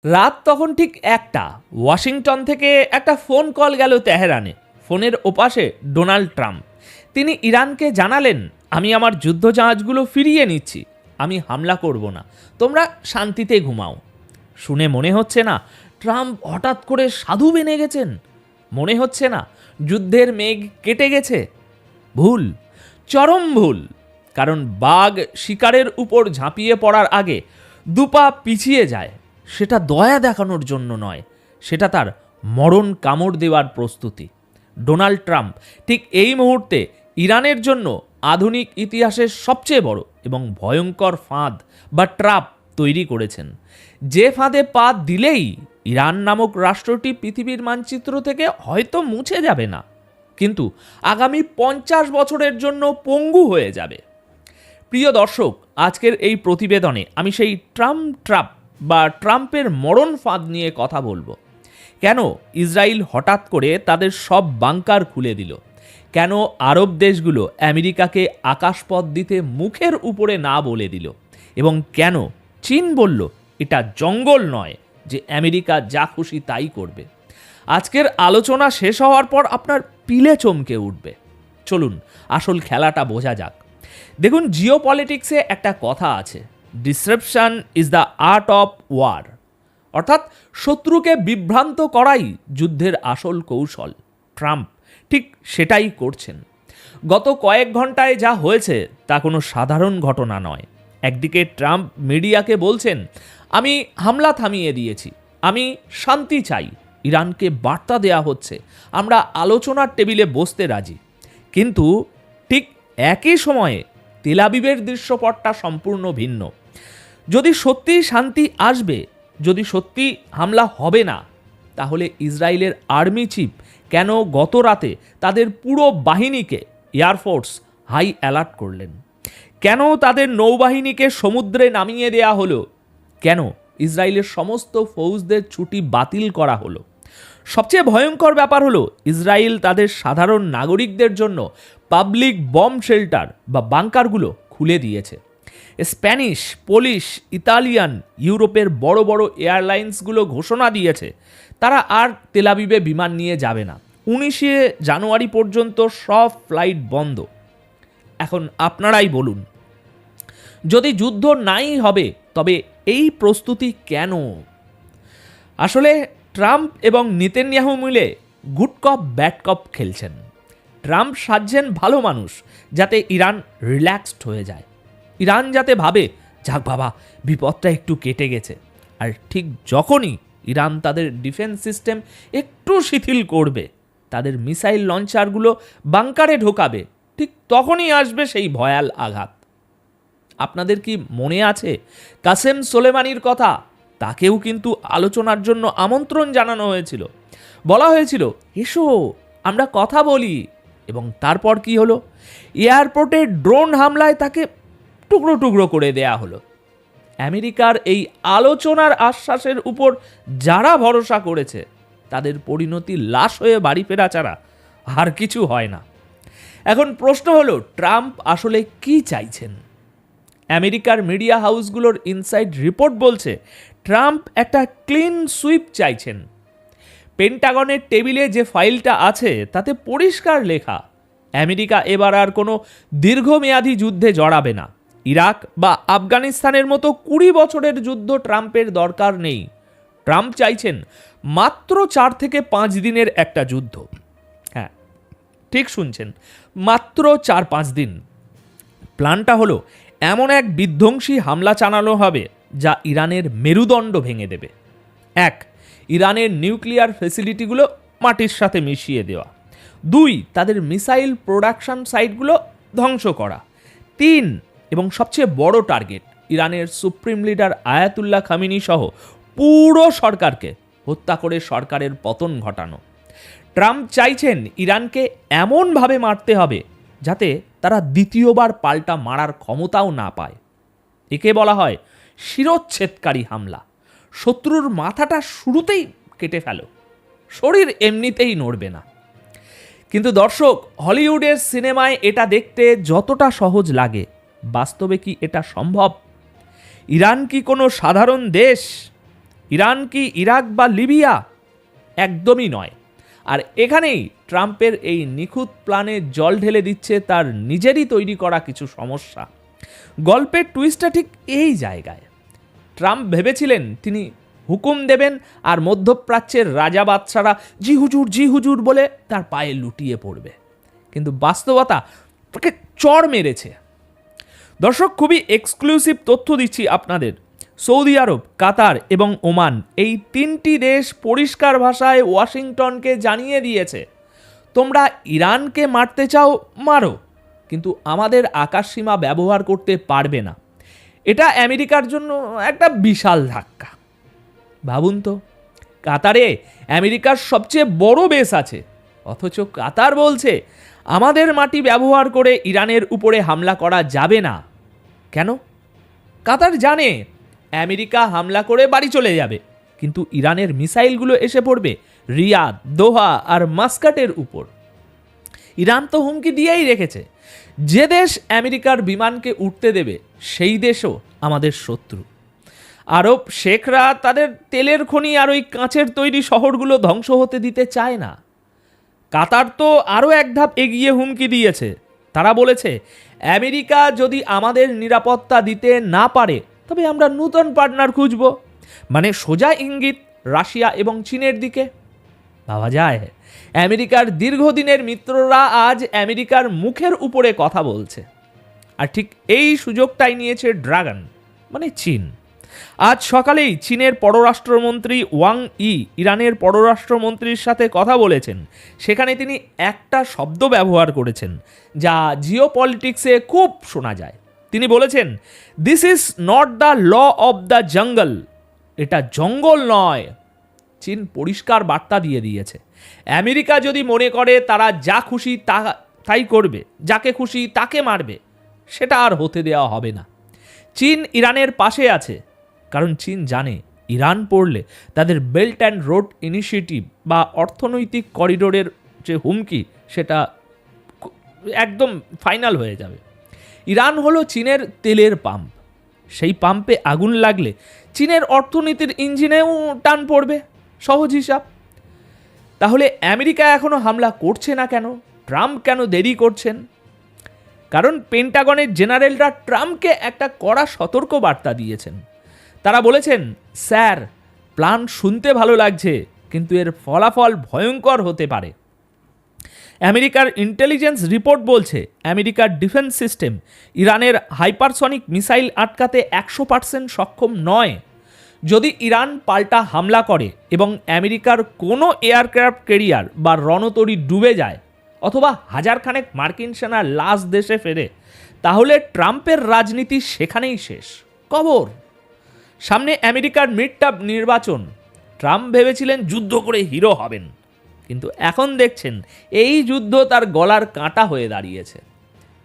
রাত তখন ঠিক ১টা। ওয়াশিংটন থেকে একটা ফোন কল গেল তেহরানে। ফোনের ওপাশে ডোনাল্ড ট্রাম্প। তিনি ইরানকে জানালেন, আমি আমার যুদ্ধজাহাজগুলো ফিরিয়ে নিচ্ছি, আমি হামলা করব না, তোমরা শান্তিতে ঘুমাও। শুনে মনে হচ্ছে না ট্রাম্প হঠাৎ করে সাধু বেনে গেছেন? মনে হচ্ছে না যুদ্ধের মেঘ কেটে গেছে? ভুল, চরম ভুল। কারণ বাঘ শিকারের উপর ঝাঁপিয়ে পড়ার আগে দুপা পিছিয়ে যায়, সেটা দয়া দেখানোর জন্য নয়, সেটা তার মরণ কামড় দেওয়ার প্রস্তুতি। ডোনাল্ড ট্রাম্প ঠিক এই মুহূর্তে ইরানের জন্য আধুনিক ইতিহাসের সবচেয়ে বড় এবং ভয়ঙ্কর ফাঁদ বা ট্রাপ তৈরি করেছেন, যে ফাঁদে পা দিলেই ইরান নামক রাষ্ট্রটি পৃথিবীর মানচিত্র থেকে হয়তো মুছে যাবে না, কিন্তু আগামী ৫০ বছরের জন্য পঙ্গু হয়ে যাবে। প্রিয় দর্শক, আজকের এই প্রতিবেদনে আমি সেই ট্রাম্প বা ট্রাম্পের মরণ ফাঁদ নিয়ে কথা বলবো। কেন ইসরায়েল হঠাৎ করে তাদের সব বাংকার খুলে দিল? কেন আরব দেশগুলো আমেরিকাকে আকাশপথ দিতে মুখের উপরে না বলে দিল? এবং কেন চীন বলল এটা জঙ্গল নয় যে আমেরিকা যা খুশি তাই করবে? আজকের আলোচনা শেষ হওয়ার পর আপনার পিলে চমকে উঠবে। চলুন আসল খেলাটা বোঝা যাক। দেখুন, জিওপলিটিক্সে একটা কথা আছে, disruption is the art of war. অর্থাৎ শত্রুকে বিভ্রান্ত করাই যুদ্ধের আসল কৌশল। ট্রাম্প ঠিক সেটাই করছেন। গত কয়েক ঘন্টায় যা হয়েছে তা কোনো সাধারণ ঘটনা নয়। একদিকে ট্রাম্প মিডিয়াকে বলছেন, আমি হামলা থামিয়ে দিয়েছি, আমি শান্তি চাই। ইরানকে বার্তা দেয়া হচ্ছে, আমরা আলোচনার টেবিলে বসতে রাজি। কিন্তু ঠিক একই সময়ে তেল আবিবের দৃশ্যপটটা সম্পূর্ণ ভিন্ন। যদি সত্যি শান্তি আসবে, যদি সত্যি হামলা হবে না, তাহলে ইসরায়েলের আর্মি চিফ কেন গত রাতে তাদের পুরো বাহিনীকে, এয়ারফোর্স, হাই অ্যালার্ট করলেন? কেন তাদের নৌবাহিনীকে সমুদ্রে নামিয়ে দেয়া হলো? কেন ইসরায়েলের সমস্ত ফৌজদের ছুটি বাতিল করা হলো? সবচেয়ে ভয়ঙ্কর ব্যাপার হলো, ইসরায়েল তাদের সাধারণ নাগরিকদের জন্য পাবলিক বম্ব শেল্টার বা বাংকারগুলো খুলে দিয়েছে। স্প্যানিশ, পোলিশ, ইতালিয়ান, ইউরোপের বড় বড় এয়ারলাইন্সগুলো ঘোষণা দিয়েছে তারা আর তেল আবিবে বিমান নিয়ে যাবে না। 19শে জানুয়ারি পর্যন্ত সব ফ্লাইট বন্ধ। এখন আপনারাই বলুন, যদি যুদ্ধ নাই হবে তবে এই প্রস্তুতি কেন? আসলে ট্রাম্প এবং নেতানিয়াহু মিলে গুড কপ ব্যাড কপ খেলছেন। ট্রাম্প সাজছেন ভালো মানুষ, যাতে ইরান রিল্যাক্সড হয়ে যায়, ইরান যাতে ভাবে, যাক বাবা, বিপদটা একটু কেটে গেছে। আর ঠিক যখনই ইরান তাদের ডিফেন্স সিস্টেম একটু শিথিল করবে, তাদের মিসাইল লঞ্চারগুলো বাংকারে ঢোকাবে, ঠিক তখনই আসবে সেই ভয়াল আঘাত। আপনাদের কি মনে আছে কাসেম সোলেমানির কথা? তাকেও কিন্তু আলোচনার জন্য আমন্ত্রণ জানানো হয়েছিল। বলা হয়েছিল, এসো আমরা কথা বলি। এবং তারপর কি হলো? এয়ারপোর্টে ড্রোন হামলায় তাকে টুকরো টুকরো করে দেয়া হলো। আমেরিকার এই আলোচনার আশ্বাসের উপর যারা ভরসা করেছে, তাদের পরিণতি লাশ হয়ে বাড়ি ফেরা ছাড়া আর কিছু হয় না। এখন প্রশ্ন হলো, ট্রাম্প আসলে কি চাইছেন? আমেরিকার মিডিয়া হাউসগুলোর ইনসাইড রিপোর্ট বলছে, ট্রাম্প একটা ক্লিন সুইপ চাইছেন। পেন্টাগনের টেবিলে যে ফাইলটা আছে তাতে পরিষ্কার লেখা, আমেরিকা এবার আর কোনো দীর্ঘমেয়াদী যুদ্ধে জড়াবে না। ইরাক বা আফগানিস্তানের মতো 20 বছরের যুদ্ধ ট্রাম্পের দরকার নেই। ট্রাম্প চাইছেন মাত্র 4 থেকে 5 দিনের একটা যুদ্ধ। হ্যাঁ, ঠিক শুনছেন, মাত্র 4-5 দিন। প্ল্যানটা হলো, এমন এক বিধ্বংসী হামলা চালানো হবে যা ইরানের মেরুদণ্ড ভেঙে দেবে। 1, ইরানের নিউক্লিয়ার ফ্যাসিলিটিগুলো মাটির সাথে মিশিয়ে দেওয়া। 2, তাদের মিসাইল প্রোডাকশন সাইটগুলো ধ্বংস করা। 3, এবং সবচেয়ে বড় টার্গেট, ইরানের সুপ্রিম লিডার আয়াতুল্লাহ খামেনি সহ পুরো সরকারকে হত্যা করে সরকারের পতন ঘটানো। ট্রাম্প চাইছেন ইরানকে এমনভাবে মারতে হবে যাতে তারা দ্বিতীয়বার পাল্টা মারার ক্ষমতাও না পায়। একে বলা হয় শিরচ্ছেদকারী হামলা। শত্রুর মাথাটা শুরুতেই কেটে ফেলো, শরীর এমনিতেই নড়বে না। কিন্তু দর্শক, হলিউডের সিনেমায় এটা দেখতে যতটা সহজ লাগে, বাস্তবে কি এটা সম্ভব? ইরান কি কোনো সাধারণ দেশ? ইরান কি ইরাক বা লিবিয়া? একদমই নয়। আর এখানেই ট্রাম্পের এই নিখুঁত প্ল্যানে জল ঢেলে দিচ্ছে তার নিজেরই তৈরি করা কিছু সমস্যা। গল্পের টুইস্টটা ঠিক এই জায়গায়। ট্রাম্প ভেবেছিলেন তিনি হুকুম দেবেন আর মধ্যপ্রাচ্যের রাজা বাদশারা জি হুজুর বলে তার পায়ে লুটিয়ে পড়বে, কিন্তু বাস্তবতা তাকে চড় মেরেছে। দর্শক, খুবই এক্সক্লুসিভ তথ্য দিচ্ছি আপনাদের। সৌদি আরব, কাতার এবং ওমান, এই তিনটি দেশ পরিষ্কার ভাষায় ওয়াশিংটনকে জানিয়ে দিয়েছে, তোমরা ইরানকে মারতে চাও মারো, কিন্তু আমাদের আকাশসীমা ব্যবহার করতে পারবে না। এটা আমেরিকার জন্য একটা বিশাল ধাক্কা। ভাবুন তো, কাতারে আমেরিকার সবচেয়ে বড় বেস আছে, অথচ কাতার বলছে আমাদের মাটি ব্যবহার করে ইরানের উপরে হামলা করা যাবে না। কেন? কাতার জানে আমেরিকা হামলা করে বাড়ি চলে যাবে, কিন্তু ইরানের মিসাইলগুলো এসে পড়বে রিয়াদ, দোহা আর মাস্কাটের উপর। ইরান তো হুমকি দিয়েই রেখেছে, যে দেশ আমেরিকার বিমানকে উঠতে দেবে সেই দেশও আমাদের শত্রু। আরব শেখরা তাদের তেলের খনি আর ওই কাঁচের তৈরি শহরগুলো ধ্বংস হতে দিতে চায় না। কাতার তো আরও এক ধাপ এগিয়ে হুমকি দিয়েছে। তারা বলেছে আমেরিকা যদি আমাদের নিরাপত্তা দিতে না পারে তবে আমরা নতুন পার্টনার খুঁজব। মানে সোজা ইঙ্গিত রাশিয়া এবং চীনের দিকে। ভাবা যায়, আমেরিকার দীর্ঘদিনের মিত্ররা আজ আমেরিকার মুখের উপরে কথা বলছে। আর ঠিক এই সুযোগটাই নিয়েছে ড্রাগন, মানে চীন। আজ সকালেই চীনের পররাষ্ট্রমন্ত্রী ওয়াং ই ইরানের পররাষ্ট্রমন্ত্রীর সাথে কথা বলেছেন। সেখানে তিনি একটা শব্দ ব্যবহার করেছেন যা জিও পলিটিক্সে খুব শোনা যায়। তিনি বলেছেন, this is not the law of the jungle. এটা জঙ্গল নয়। চীন পরিষ্কার বার্তা দিয়ে দিয়েছে, আমেরিকা যদি মনে করে তারা যা খুশি তাই করবে, যাকে খুশি তাকে মারবে, সেটা আর হতে দেওয়া হবে না। চীন ইরানের পাশে আছে, কারণ চীন জানে ইরান পড়লে তাদের বেল্ট অ্যান্ড রোড ইনিশিয়েটিভ বা অর্থনৈতিক করিডোরের যে হুমকি সেটা একদম ফাইনাল হয়ে যাবে। ইরান হলো চীনের তেলের পাম্প। সেই পাম্পে আগুন লাগলে চীনের অর্থনীতির ইঞ্জিনেও টান পড়বে, সহজ হিসাব। তাহলে আমেরিকা এখনও হামলা করছে না কেন? ট্রাম্প কেন দেরি করছেন? কারণ পেন্টাগনের জেনারেলরা ট্রাম্পকে একটা কড়া সতর্ক বার্তা দিয়েছেন। তারা বলেছেন, স্যার, প্ল্যান শুনতে ভালো লাগছে, কিন্তু এর ফলাফল ভয়ঙ্কর হতে পারে। আমেরিকার ইন্টেলিজেন্স রিপোর্ট বলছে আমেরিকার ডিফেন্স সিস্টেম ইরানের হাইপারসনিক মিসাইল আটকাতে 100% সক্ষম নয়। যদি ইরান পাল্টা হামলা করে এবং আমেরিকার কোনো এয়ারক্রাফট ক্যারিয়ার বা রণতরী ডুবে যায়, অথবা হাজারখানেক মার্কিন সেনার লাশ দেশে ফেরে, তাহলে ট্রাম্পের রাজনীতি সেখানেই শেষ, কবর। সামনে আমেরিকার মিড টার্ম নির্বাচন। ট্রাম্প ভেবেছিলেন যুদ্ধ করে হিরো হবেন, কিন্তু এখন দেখছেন এই যুদ্ধ তার গলার কাঁটা হয়ে দাঁড়িয়েছে।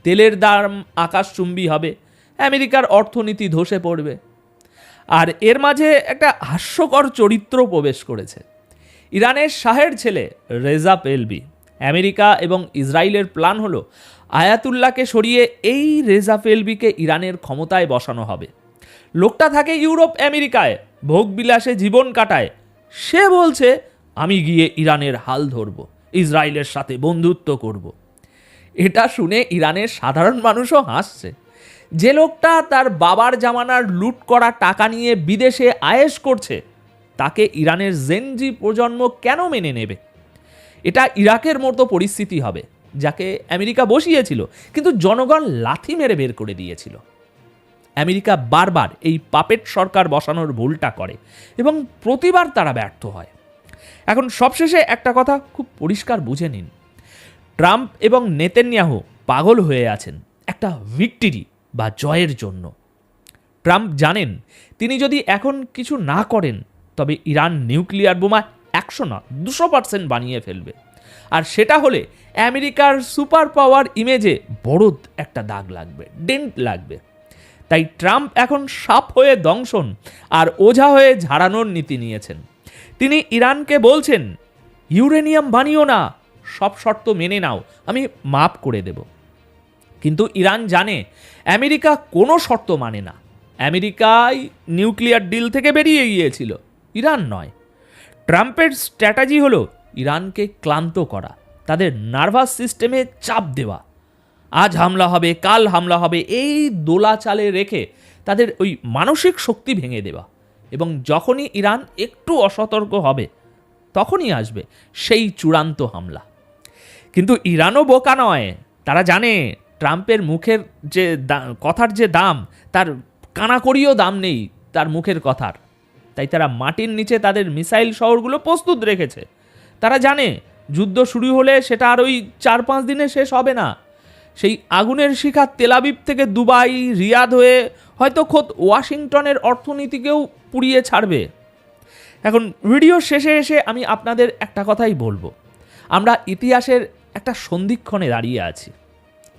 তেলের দাম আকাশচুম্বী হবে, আমেরিকার অর্থনীতি ধসে পড়বে। আর এর মাঝে একটা হাস্যকর চরিত্র প্রবেশ করেছে। ইরানের শাহের ছেলে রেজা পেলভি। আমেরিকা এবং ইসরায়েলের প্ল্যান হলো আয়াতুল্লাহকে সরিয়ে এই রেজা পেলভিকে ইরানের ক্ষমতায় বসানো হবে। লোকটা থাকে ইউরোপ আমেরিকায়, ভোগবিলাসে জীবন কাটায়। সে বলছে আমি গিয়ে ইরানের হাল ধরব, ইসরায়েলের সাথে বন্ধুত্ব করব। এটা শুনে ইরানের সাধারণ মানুষও হাসছে। যে লোকটা তার বাবার জামানার লুট করা টাকা নিয়ে বিদেশে আয়েশ করছে, তাকে ইরানের জেনজি প্রজন্ম কেন মেনে নেবে? এটা ইরাকের মতো পরিস্থিতি হবে, যাকে আমেরিকা বসিয়েছিল, কিন্তু জনগণ লাথি মেরে বের করে দিয়েছিল। আমেরিকা বারবার এই পাপেট সরকার বসানোর ভুলটা করে এবং প্রতিবার তারা ব্যর্থ হয়। এখন সবশেষে একটা কথা খুব পরিষ্কার বুঝে নিন, ট্রাম্প এবং নেতানিয়াহু পাগল হয়ে আছেন একটা ভিক্টরি বা জয়ের জন্য। ট্রাম্প জানেন তিনি যদি এখন কিছু না করেন তবে ইরান নিউক্লিয়ার বোমা 100 না 200% বানিয়ে ফেলবে। আর সেটা হলে আমেরিকার সুপার পাওয়ার ইমেজে বড় একটা দাগ লাগবে, ডেন্ট লাগবে। তাই ট্রাম্প এখন সাপ হয়ে দংশন আর ওঝা হয়ে ঝাড়ানোর নীতি নিয়েছেন। তিনি ইরানকে বলছেন, ইউরেনিয়াম বানিও না, সব শর্ত মেনে নাও, আমি মাফ করে দেব। কিন্তু ইরান জানে আমেরিকা কোনো শর্ত মানে না। আমেরিকাই নিউক্লিয়ার ডিল থেকে বেরিয়ে গিয়েছিল, ইরান নয়। ট্রাম্পের স্ট্র্যাটেজি হলো ইরানকে ক্লান্ত করা, তাদের নার্ভাস সিস্টেমে চাপ দেওয়া। আজ হামলা হবে, কাল হামলা হবে, এই দোলাচালে রেখে তাদের ওই মানসিক শক্তি ভেঙে দেওয়া। এবং যখনই ইরান একটু অসতর্ক হবে তখনই আসবে সেই চূড়ান্ত হামলা। কিন্তু ইরানও বোকা নয়, তারা জানে ট্রাম্পের মুখের যে কথার যে দাম, তার কানাকড়িও দাম নেই তার মুখের কথার। তাই তারা মাটির নিচে তাদের মিসাইল শহরগুলো প্রস্তুত রেখেছে। তারা জানে যুদ্ধ শুরু হলে সেটা আর ওই 4-5 দিনে শেষ হবে না। সেই আগুনের শিখা তেলাবিব থেকে দুবাই, রিয়াদ হয়ে হয়তো খোদ ওয়াশিংটনের অর্থনীতিকেও পুড়িয়ে ছাড়বে। এখন ভিডিও শেষে এসে আমি আপনাদের একটা কথাই বলবো, আমরা ইতিহাসের একটা সন্ধিক্ষণে দাঁড়িয়ে আছি।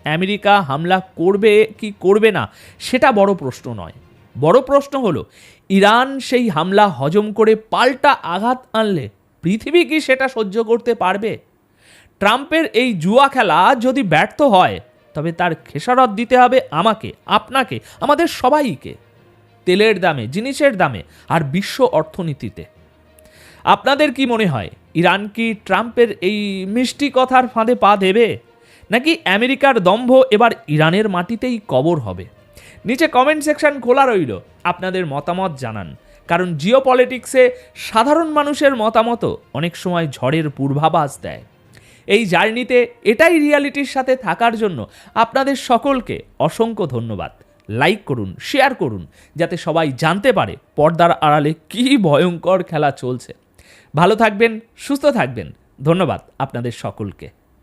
আমেরিকা হামলা করবে কি করবে না সেটা বড় প্রশ্ন নয়। বড় প্রশ্ন হলো ইরান সেই হামলা হজম করে পাল্টা আঘাত আনলে পৃথিবী কি সেটা সহ্য করতে পারবে? ট্রাম্পের এই জুয়া খেলা যদি ব্যর্থ হয় তবে তার খেসারত দিতে হবে আমাকে, আপনাকে, আমাদের সবাইকে, তেলের দামে, জিনিসের দামে আর বিশ্ব অর্থনীতিতে। আপনাদের কি মনে হয়, ইরান কি ট্রাম্পের এই মিষ্টি কথার ফাঁদে পা দেবে, নাকি আমেরিকার দম্ভ এবার ইরানের মাটিতেই কবর হবে? নিচে কমেন্ট সেকশন খোলা রইল, আপনাদের মতামত জানান। কারণ জিও পলিটিক্সে সাধারণ মানুষের মতামতও অনেক সময় ঝড়ের পূর্বাভাস দেয়। এই জার্নিতে এটাই রিয়ালিটির সাথে থাকার জন্য আপনাদের সকলকে অসংখ্য ধন্যবাদ। লাইক করুন, শেয়ার করুন, যাতে সবাই জানতে পারে পর্দার আড়ালে কী ভয়ঙ্কর খেলা চলছে। ভালো থাকবেন, সুস্থ থাকবেন। ধন্যবাদ আপনাদের সকলকে।